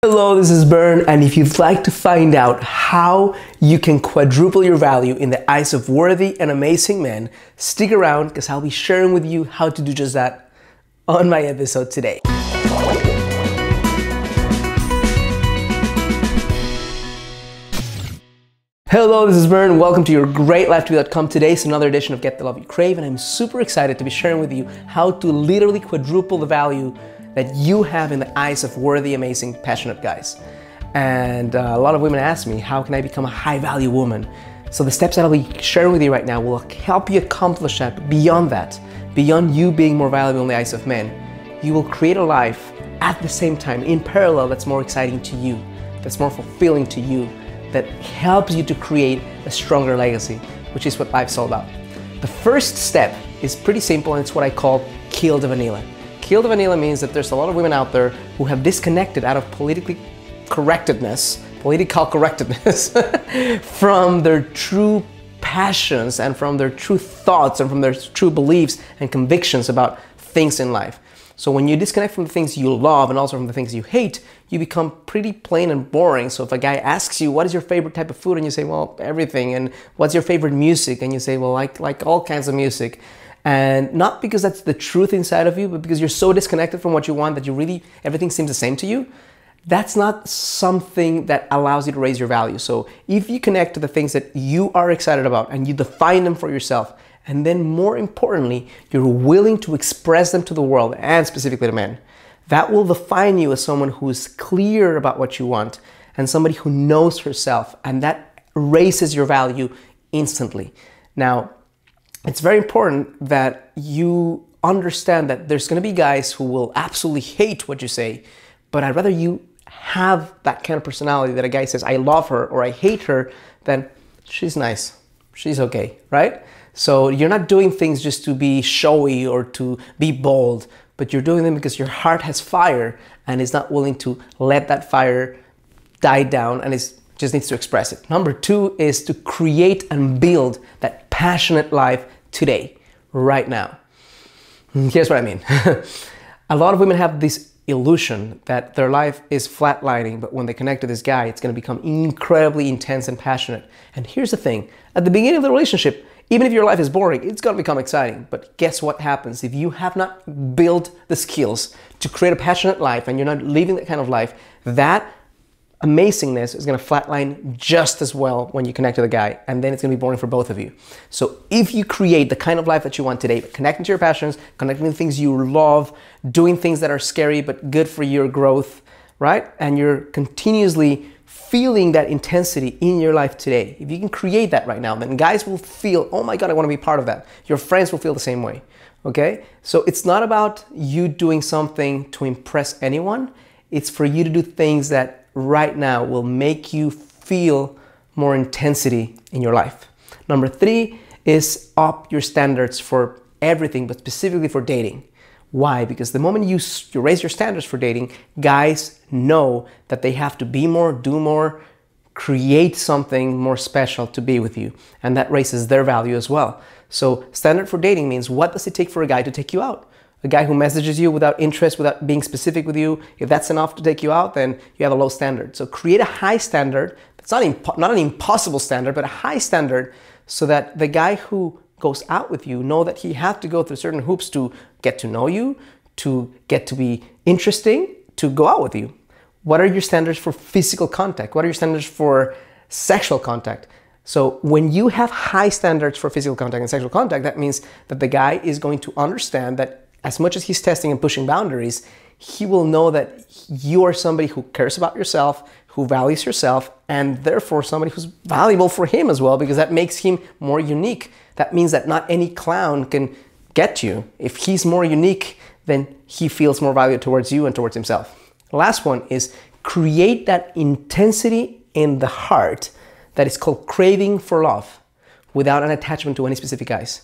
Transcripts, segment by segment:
Hello, this is Bern, and if you'd like to find out how you can quadruple your value in the eyes of worthy and amazing men, stick around because I'll be sharing with you how to do just that on my episode today. Hello, this is Bern. Welcome to your GreatLifeTV.com. Today's another edition of Get the Love You Crave, and I'm super excited to be sharing with you how to literally quadruple the value that you have in the eyes of worthy, amazing, passionate guys. And a lot of women ask me, how can I become a high-value woman? So the steps that I'll be sharing with you right now will help you accomplish that. Beyond you being more valuable in the eyes of men, you will create a life at the same time, in parallel, that's more exciting to you, that's more fulfilling to you, that helps you to create a stronger legacy, which is what life's all about. The first step is pretty simple, and it's what I call kill the vanilla. Kill the vanilla means that there's a lot of women out there who have disconnected out of political correctness from their true passions and from their true thoughts and from their true beliefs and convictions about things in life. So when you disconnect from the things you love and also from the things you hate, you become pretty plain and boring. So if a guy asks you, what is your favorite type of food? And you say, well, everything. And what's your favorite music? And you say, well, like all kinds of music. And not because that's the truth inside of you, but because you're so disconnected from what you want that everything seems the same to you. That's not something that allows you to raise your value. So if you connect to the things that you are excited about and you define them for yourself, and then more importantly, you're willing to express them to the world and specifically to men, that will define you as someone who is clear about what you want and somebody who knows herself, and that raises your value instantly. Now, it's very important that you understand that there's going to be guys who will absolutely hate what you say, but I'd rather you have that kind of personality that a guy says, I love her or I hate her, than she's nice, she's okay, right? So you're not doing things just to be showy or to be bold, but you're doing them because your heart has fire and is not willing to let that fire die down and just needs to express it. Number two is to create and build that passionate life today, right now. Here's what I mean. A lot of women have this illusion that their life is flatlining, but when they connect to this guy, it's going to become incredibly intense and passionate. And here's the thing. At the beginning of the relationship, even if your life is boring, it's going to become exciting. But guess what happens? If you have not built the skills to create a passionate life and you're not living that kind of life, that amazingness is going to flatline just as well when you connect to the guy, and then it's going to be boring for both of you. So if you create the kind of life that you want today, connecting to your passions, connecting to things you love, doing things that are scary but good for your growth, right? And you're continuously feeling that intensity in your life today. If you can create that right now, then guys will feel, oh my God, I want to be part of that. Your friends will feel the same way, okay? So it's not about you doing something to impress anyone. It's for you to do things that right now will make you feel more intensity in your life. Number three is up your standards for everything, but specifically for dating. Why? Because the moment you raise your standards for dating, guys know that they have to be more, do more, create something more special to be with you. And that raises their value as well. So standard for dating means, what does it take for a guy to take you out? A guy who messages you without interest, without being specific with you, if that's enough to take you out, then you have a low standard. So create a high standard. That's not an impossible standard, but a high standard, so that the guy who goes out with you know that he has to go through certain hoops to get to know you, to get to be interesting, to go out with you. What are your standards for physical contact? What are your standards for sexual contact? So when you have high standards for physical contact and sexual contact, that means that the guy is going to understand that as much as he's testing and pushing boundaries, he will know that you are somebody who cares about yourself, who values yourself, and therefore somebody who's valuable for him as well, because that makes him more unique. That means that not any clown can get you. If he's more unique, then he feels more value towards you and towards himself. The last one is create that intensity in the heart that is called craving for love without an attachment to any specific guys.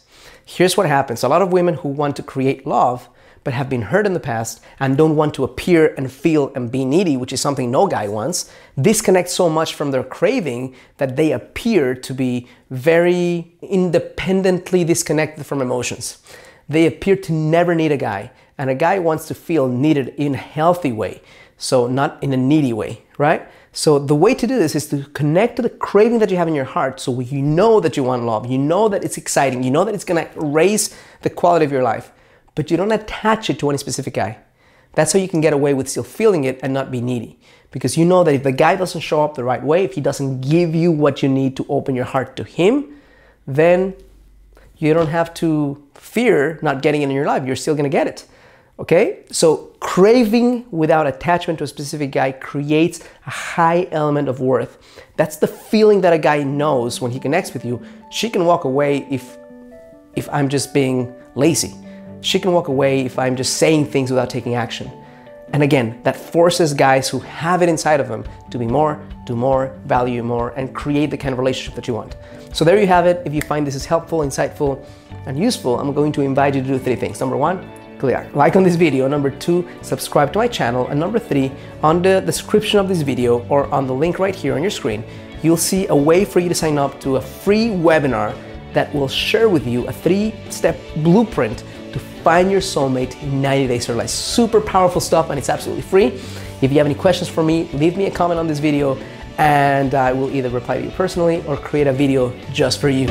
Here's what happens. A lot of women who want to create love but have been hurt in the past and don't want to appear and feel and be needy, which is something no guy wants, disconnect so much from their craving that they appear to be very independently disconnected from emotions. They appear to never need a guy, and a guy wants to feel needed in a healthy way. So not in a needy way, right? So the way to do this is to connect to the craving that you have in your heart. So you know that you want love, you know that it's exciting, you know that it's gonna raise the quality of your life, but you don't attach it to any specific guy. That's how you can get away with still feeling it and not be needy. Because you know that if the guy doesn't show up the right way, if he doesn't give you what you need to open your heart to him, then you don't have to fear not getting it in your life. You're still gonna get it. Okay? So craving without attachment to a specific guy creates a high element of worth. That's the feeling that a guy knows when he connects with you. She can walk away if I'm just being lazy. She can walk away if I'm just saying things without taking action. And again, that forces guys who have it inside of them to be more, do more, value more, and create the kind of relationship that you want. So there you have it. If you find this is helpful, insightful, and useful, I'm going to invite you to do 3 things. Number 1, like on this video. Number 2, subscribe to my channel. And number 3, on the description of this video or on the link right here on your screen, you'll see a way for you to sign up to a free webinar that will share with you a 3-step blueprint to find your soulmate in 90 days or less. Super powerful stuff, and it's absolutely free. If you have any questions for me, leave me a comment on this video and I will either reply to you personally or create a video just for you.